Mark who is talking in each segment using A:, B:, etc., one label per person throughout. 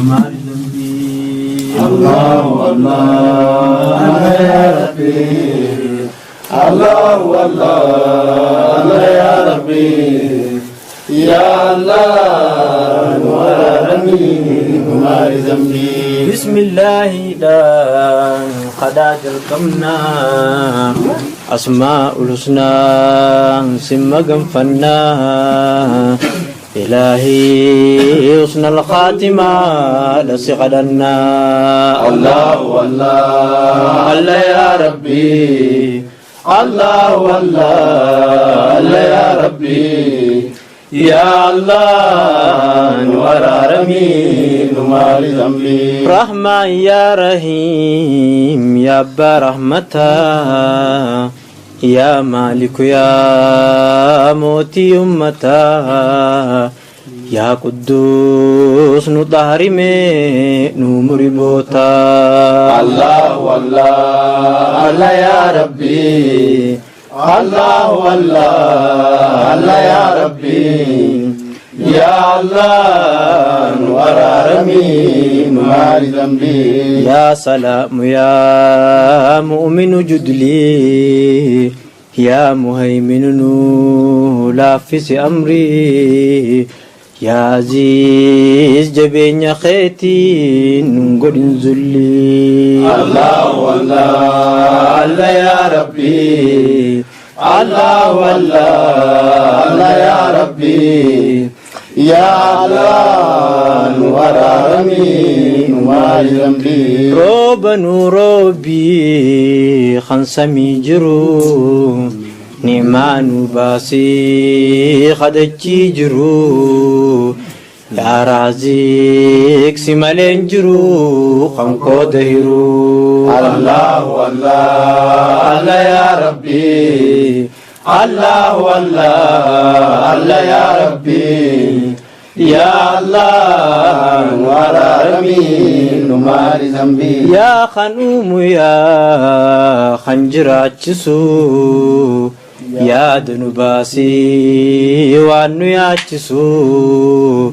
A: نمار ذنبي
B: الله الله يا ربي الله الله يا ربي يا الله ورمي نمار ذنبي
A: بسم الله لا قداج القمنا أسماء الحسنى سم قنفنا إلهي حسن الخاتمة لسقدنا
B: الله والله الله يا ربي الله والله يا ربي يا الله نور رمي نمار ذنبي
A: رحمة يا رحيم يا أبا رحمتا يا مالك يا موتي أمتا يا قدوس نطهر نمر بوتا
B: الله والله الله يا ربي الله والله يا ربي يا الله نور رمي نمار ذنبي
A: يا سلام يا مؤمن جدلي يا مهيمن لافس أمري يا عزيز جبين خيتي نقول انزلي
B: الله والله الله يا ربي الله والله يا ربي يا الله نور رمي نمار ذنبي
A: روبا نوروبي خنسمي جرو نعمان باسي خدجي جرو يا رازق سمالين جرو خنكو دهرو
B: الله والله يا ربي الله والله يا ربي يا الله نور رمي نمار ذنبي
A: يا خنوم يا خنجراتشسو يا دنباسي وانو ياتشسو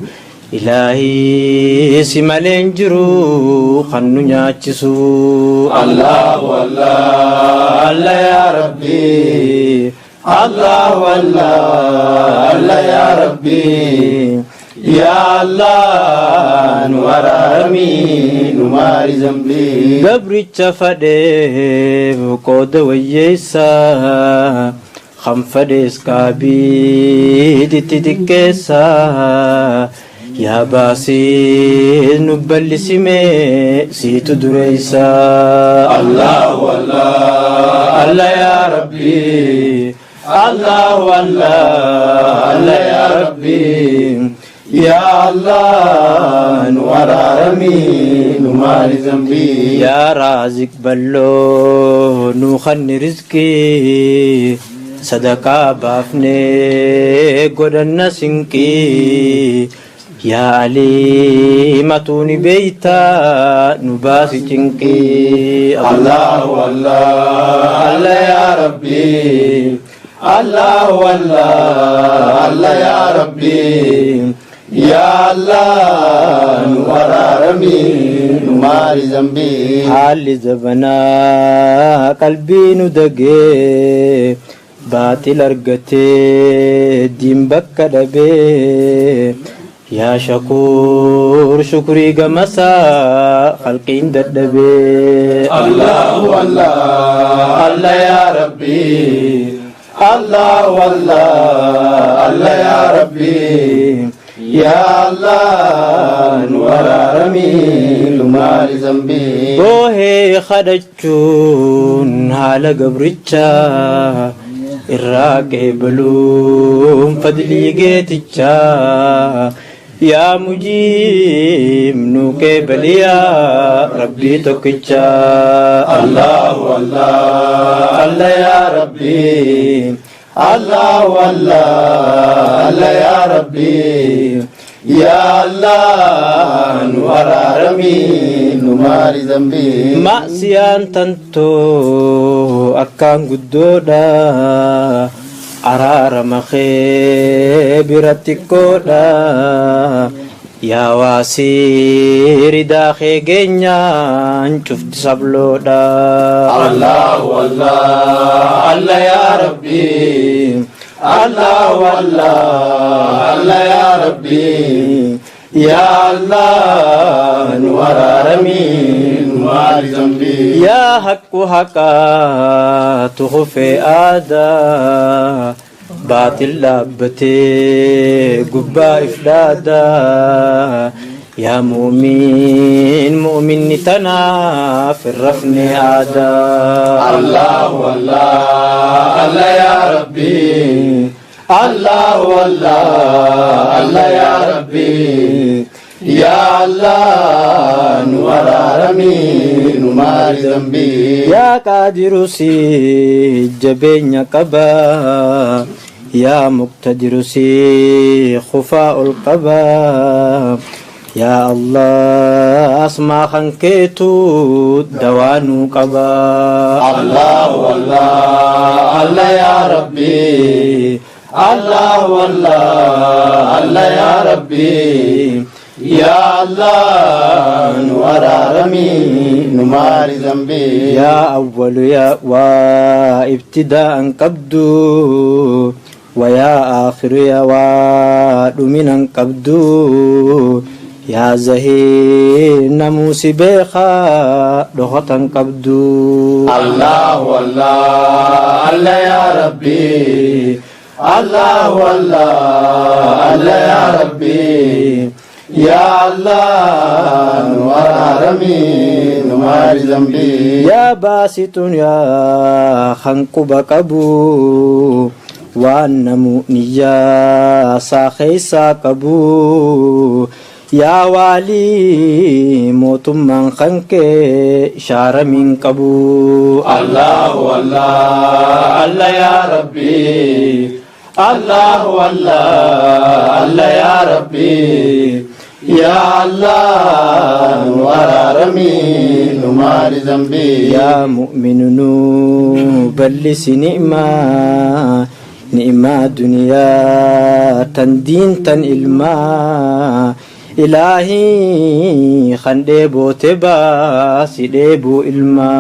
A: إلهي سمالين جرو خنو ياتشسو
B: الله والله يا ربي الله والله يا ربي يا الله نور رمي نمار ذنبي
A: قبرتش فديف قود ويسا خنفديس كابيد تتكيسا يا باسي نبل سمي سيت دريسا
B: الله والله يا ربي الله والله يا ربي يا الله نور رمي نمار ذنبي
A: يا رازق بلو نوخن رزقي صدقا بافني قدن سنكي يا علي متوني بيتا نباسي جنكي
B: الله والله يا ربي الله والله يا ربي يا الله نور رمي نمار ذنبي
A: حال زبنا قلبي ندقي باطل ارغتي دين بك دبي يا شكور شكري قمسا خلقين ددبي
B: الله والله يا ربي الله والله يا ربي يا الله نور رمي نمار ذنبي
A: روحي خدجون على قبرتشا الراقي بلوم فضلي قيتشا يا مجيب نوكي بليا ربي توكيتشا
B: الله والله يا ربي الله والله يا ربي يا الله نور رمي نمار ذنبي
A: مأسيان تنتو أكان قدودا أرار مخي برتكودا يا واسير داخي جنيان شفت سبلودا
B: الله والله الله يا ربي الله والله الله يا ربي يا الله نور رمين نور ذنبي
A: يا حق حقا تخفي آدا باطل لابتي قبا إفلادا يا مؤمن مؤمن نتنا في الرفن عادا
B: الله والله الله يا ربي الله والله الله يا ربي يا الله نور رمين نور ذنبي
A: يا قادر سي جبين قبا يا مقتدر سي خفاء القبا يا الله أسمع خنكيتو دوانو قبا
B: الله والله الله يا ربي الله والله الله يا ربي يا الله نور رمين نور ذنبي
A: يا أول يا وابتداء قبدو ويا آخر يا ودمنا قبدو يا زهير نموس بيخا دخطا قبدو
B: الله والله الله يا ربي الله والله الله يا ربي يا الله نور رمين نور ذنبي
A: يا باسط يا خنقب قبو وانمو نيا ساخيسا قبو يا والي موت من خنك شار من قبو
B: الله والله الله يا ربي الله والله الله يا ربي يا الله نور رمين نور ذنبي
A: يا مؤمن بلس نعمة نعمة دنيا تندين تن إلما إلهي خندبو تبا سيدبو إلما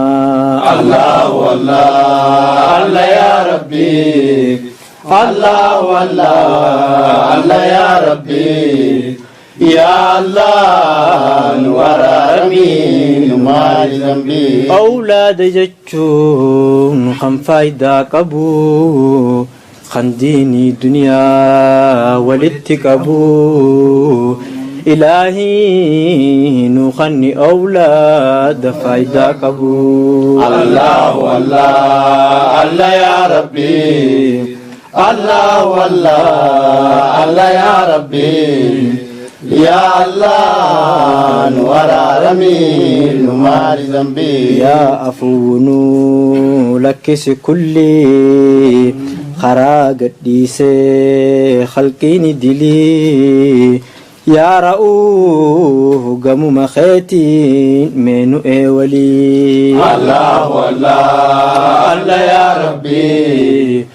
B: الله والله الله يا ربي الله والله الله يا ربي يا الله نور رمين نور ذنبي
A: أولاد جتشون خم فايدا قبو خنديني دنيا ولتكبو إلهي نخني أولاد فايدا قبو
B: الله والله الله يا ربي الله والله الله يا ربي يا الله نور رمين نور ذنبي
A: يا أفون لكس كلي خراج ديسي خلقيني دلي يا رؤوه قم مخيتي منو ولي
B: الله والله الله يا ربي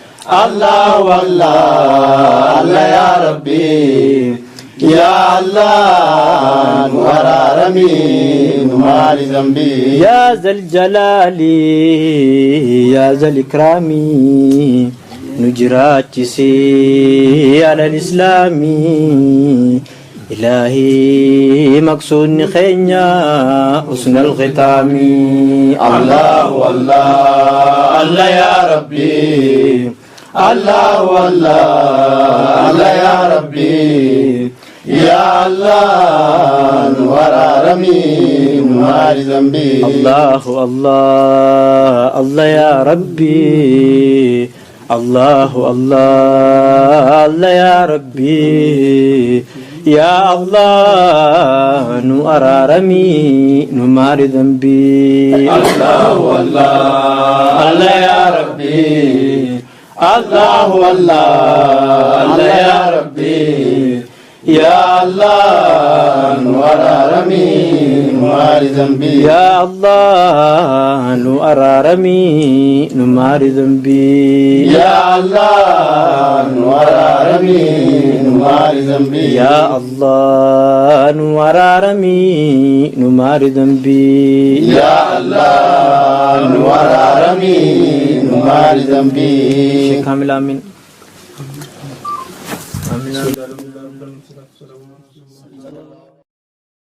B: الله والله الله يا ربي يا الله نور رمين نور ذنبي
A: يا ذا الجلال يا ذا الإكرام نجرات سي على الإسلام إلهي مقصود خينيا حسن الختام
B: الله والله الله يا ربي الله والله الله يا ربي يا الله نور رمين نور ذنبي
A: الله الله الله يا ربي الله الله الله يا ربي يا الله نور رمي نمار ذنبي
B: الله والله الله يا ربي الله والله الله يا ربي يا الله نور رمين نمار ذنبي
A: يا الله نؤرارمي نمار ذنبي
B: يا الله نورارمي نمار ذنبي
A: يا الله نؤرارمي نمار ذنبي
B: يا الله نورارمي نمار ذنبي
A: شيخ كامل آمين آمين